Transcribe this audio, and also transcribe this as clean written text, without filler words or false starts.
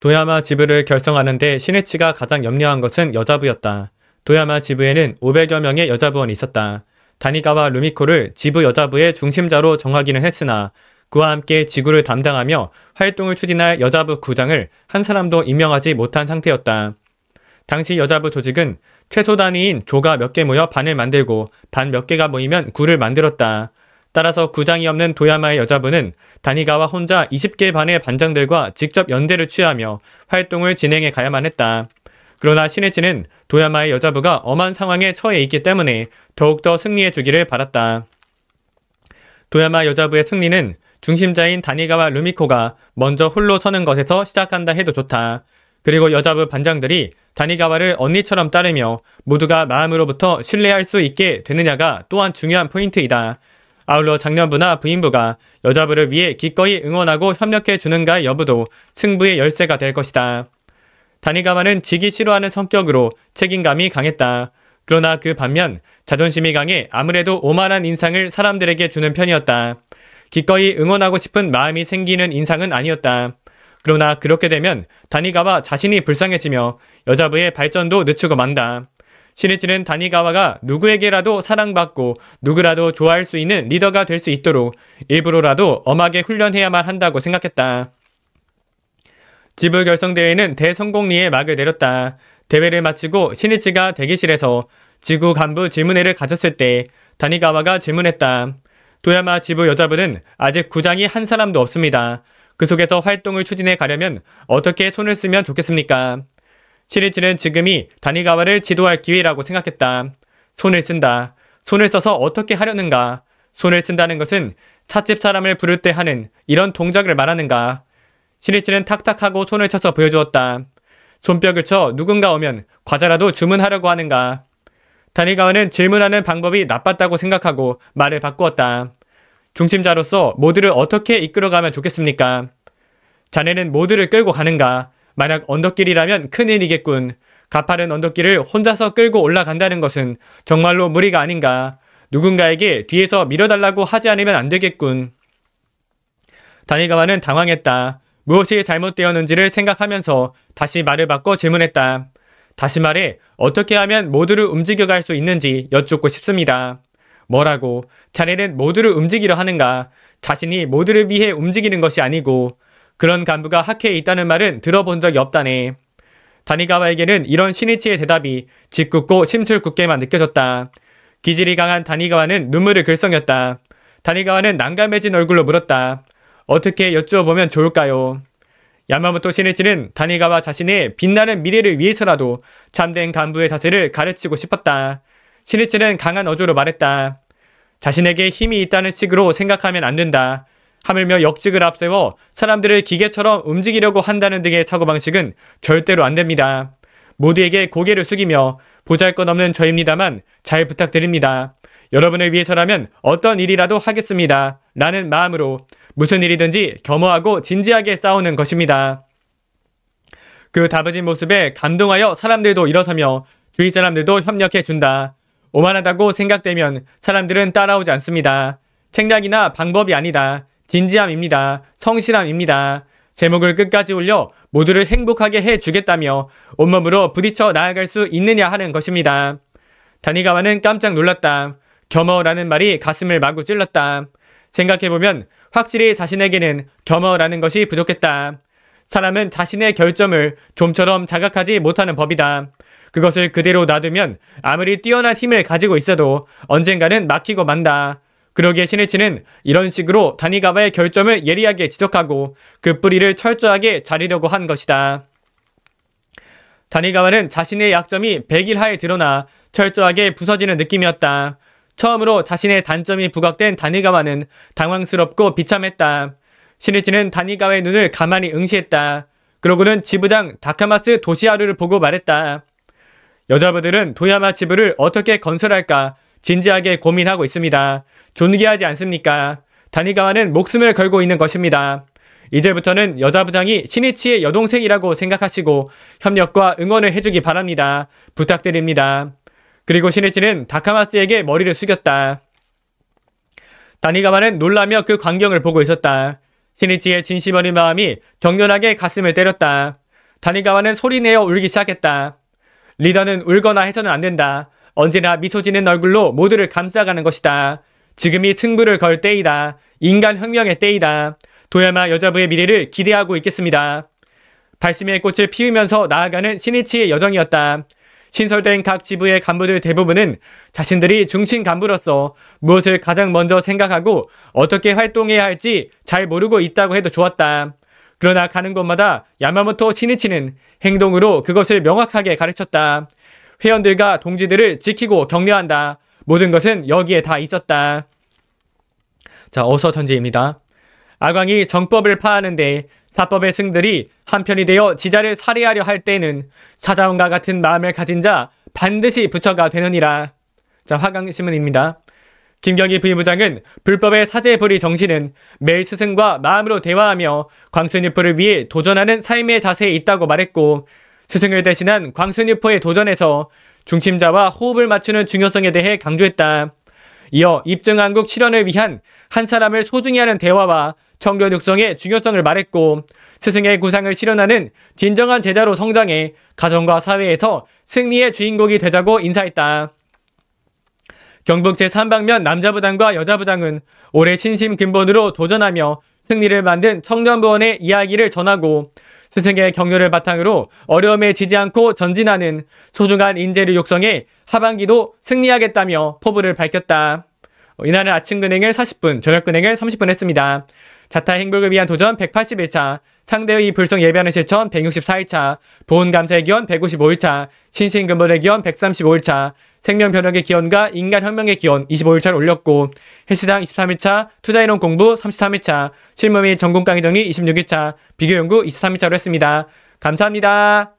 도야마 지부를 결성하는 데 시니치가 가장 염려한 것은 여자부였다. 도야마 지부에는 500여 명의 여자부원이 있었다. 다니가와 루미코를 지부 여자부의 중심자로 정하기는 했으나 그와 함께 지구를 담당하며 활동을 추진할 여자부 구장을 한 사람도 임명하지 못한 상태였다. 당시 여자부 조직은 최소 단위인 조가 몇 개 모여 반을 만들고 반 몇 개가 모이면 구를 만들었다. 따라서 구장이 없는 도야마의 여자부는 다니가와 혼자 20개 반의 반장들과 직접 연대를 취하며 활동을 진행해 가야만 했다. 그러나 시네치는 도야마의 여자부가 엄한 상황에 처해 있기 때문에 더욱더 승리해 주기를 바랐다. 도야마 여자부의 승리는 중심자인 다니가와 루미코가 먼저 홀로 서는 것에서 시작한다 해도 좋다. 그리고 여자부 반장들이 다니가와를 언니처럼 따르며 모두가 마음으로부터 신뢰할 수 있게 되느냐가 또한 중요한 포인트이다. 아울러 장년부나 부인부가 여자부를 위해 기꺼이 응원하고 협력해 주는가의 여부도 승부의 열쇠가 될 것이다. 다니가와는 지기 싫어하는 성격으로 책임감이 강했다. 그러나 그 반면 자존심이 강해 아무래도 오만한 인상을 사람들에게 주는 편이었다. 기꺼이 응원하고 싶은 마음이 생기는 인상은 아니었다. 그러나 그렇게 되면 다니가와 자신이 불쌍해지며 여자부의 발전도 늦추고 만다. 시니치는 다니가와가 누구에게라도 사랑받고 누구라도 좋아할 수 있는 리더가 될 수 있도록 일부러라도 엄하게 훈련해야만 한다고 생각했다. 지부 결성대회는 대성공리에 막을 내렸다. 대회를 마치고 시니치가 대기실에서 지구 간부 질문회를 가졌을 때 다니가와가 질문했다. 도야마 지부 여자부는 아직 구장이 한 사람도 없습니다. 그 속에서 활동을 추진해 가려면 어떻게 손을 쓰면 좋겠습니까? 시니치는 지금이 다니가와를 지도할 기회라고 생각했다. 손을 쓴다. 손을 써서 어떻게 하려는가? 손을 쓴다는 것은 찻집 사람을 부를 때 하는 이런 동작을 말하는가? 시니치는 탁탁하고 손을 쳐서 보여주었다. 손뼉을 쳐 누군가 오면 과자라도 주문하려고 하는가? 다니가와는 질문하는 방법이 나빴다고 생각하고 말을 바꾸었다. 중심자로서 모두를 어떻게 이끌어가면 좋겠습니까? 자네는 모두를 끌고 가는가? 만약 언덕길이라면 큰일이겠군. 가파른 언덕길을 혼자서 끌고 올라간다는 것은 정말로 무리가 아닌가? 누군가에게 뒤에서 밀어달라고 하지 않으면 안 되겠군. 다니가와는 당황했다. 무엇이 잘못되었는지를 생각하면서 다시 말을 바꿔 질문했다. 다시 말해 어떻게 하면 모두를 움직여갈 수 있는지 여쭙고 싶습니다. 뭐라고? 자네는 모두를 움직이려 하는가? 자신이 모두를 위해 움직이는 것이 아니고 그런 간부가 학회에 있다는 말은 들어본 적이 없다네. 다니가와에게는 이런 시니치의 대답이 짓궂고 심술궂게만 느껴졌다. 기질이 강한 다니가와는 눈물을 글썽였다. 다니가와는 난감해진 얼굴로 물었다. 어떻게 여쭈어보면 좋을까요? 야마모토 시니치는 다니가와 자신의 빛나는 미래를 위해서라도 참된 간부의 자세를 가르치고 싶었다. 시니치는 강한 어조로 말했다. 자신에게 힘이 있다는 식으로 생각하면 안 된다. 하물며 역직을 앞세워 사람들을 기계처럼 움직이려고 한다는 등의 사고방식은 절대로 안 됩니다. 모두에게 고개를 숙이며 보잘것없는 저입니다만 잘 부탁드립니다. 여러분을 위해서라면 어떤 일이라도 하겠습니다. 라는 마음으로 무슨 일이든지 겸허하고 진지하게 싸우는 것입니다. 그 다부진 모습에 감동하여 사람들도 일어서며 주위 사람들도 협력해준다. 오만하다고 생각되면 사람들은 따라오지 않습니다. 책략이나 방법이 아니다. 진지함입니다. 성실함입니다. 제목을 끝까지 올려 모두를 행복하게 해주겠다며 온몸으로 부딪혀 나아갈 수 있느냐 하는 것입니다. 다니가와는 깜짝 놀랐다. 겸허라는 말이 가슴을 마구 찔렀다. 생각해보면 확실히 자신에게는 겸허라는 것이 부족했다. 사람은 자신의 결점을 좀처럼 자각하지 못하는 법이다. 그것을 그대로 놔두면 아무리 뛰어난 힘을 가지고 있어도 언젠가는 막히고 만다. 그러기에 시니치는 이런 식으로 다니가와의 결점을 예리하게 지적하고 그 뿌리를 철저하게 자르려고 한 것이다. 다니가와는 자신의 약점이 백일하에 드러나 철저하게 부서지는 느낌이었다. 처음으로 자신의 단점이 부각된 다니가와는 당황스럽고 비참했다. 시니치는 다니가와의 눈을 가만히 응시했다. 그러고는 지부장 다카마스 도시하루를 보고 말했다. 여자부들은 도야마 지부를 어떻게 건설할까 진지하게 고민하고 있습니다. 존귀하지 않습니까? 다니가와는 목숨을 걸고 있는 것입니다. 이제부터는 여자부장이 시니치의 여동생이라고 생각하시고 협력과 응원을 해주기 바랍니다. 부탁드립니다. 그리고 시니치는 다카마스에게 머리를 숙였다. 다니가와는 놀라며 그 광경을 보고 있었다. 시니치의 진심 어린 마음이 격렬하게 가슴을 때렸다. 다니가와는 소리내어 울기 시작했다. 리더는 울거나 해서는 안 된다. 언제나 미소 짓는 얼굴로 모두를 감싸가는 것이다. 지금이 승부를 걸 때이다. 인간 혁명의 때이다. 도야마 여자부의 미래를 기대하고 있겠습니다. 발심의 꽃을 피우면서 나아가는 신이치의 여정이었다. 신설된 각 지부의 간부들 대부분은 자신들이 중심 간부로서 무엇을 가장 먼저 생각하고 어떻게 활동해야 할지 잘 모르고 있다고 해도 좋았다. 그러나 가는 곳마다 야마모토 신이치는 행동으로 그것을 명확하게 가르쳤다. 회원들과 동지들을 지키고 격려한다. 모든 것은 여기에 다 있었다. 자, 어서 전제입니다. 아광이 정법을 파하는데 사법의 승들이 한편이 되어 지자를 살해하려 할 때는 사자원과 같은 마음을 가진 자 반드시 부처가 되느니라. 자, 화강신문입니다. 김경희 부의부장은 불법의 사제불의 정신은 매일 스승과 마음으로 대화하며 광순유포를 위해 도전하는 삶의 자세에 있다고 말했고, 스승을 대신한 광순유포의 도전에서 중심자와 호흡을 맞추는 중요성에 대해 강조했다. 이어 입증한국 실현을 위한 한 사람을 소중히 하는 대화와 청년 육성의 중요성을 말했고, 스승의 구상을 실현하는 진정한 제자로 성장해 가정과 사회에서 승리의 주인공이 되자고 인사했다. 경북 제3방면 남자부당과 여자부당은 올해 신심 근본으로 도전하며 승리를 만든 청년부원의 이야기를 전하고, 스승의 격려를 바탕으로 어려움에 지지 않고 전진하는 소중한 인재를 육성해 하반기도 승리하겠다며 포부를 밝혔다. 이날은 아침 근행을 40분, 저녁 근행을 30분 했습니다. 자타 행복을 위한 도전 181차, 상대의 불성 예배하는 실천 164일차, 보훈감사의 기원 155일차, 신신근본의 기원 135일차, 생명변혁의 기원과 인간혁명의 기원 25일차를 올렸고, 헬스장 23일차, 투자이론 공부 33일차, 실무 및 전공 강의 정리 26일차, 비교연구 23일차로 했습니다. 감사합니다.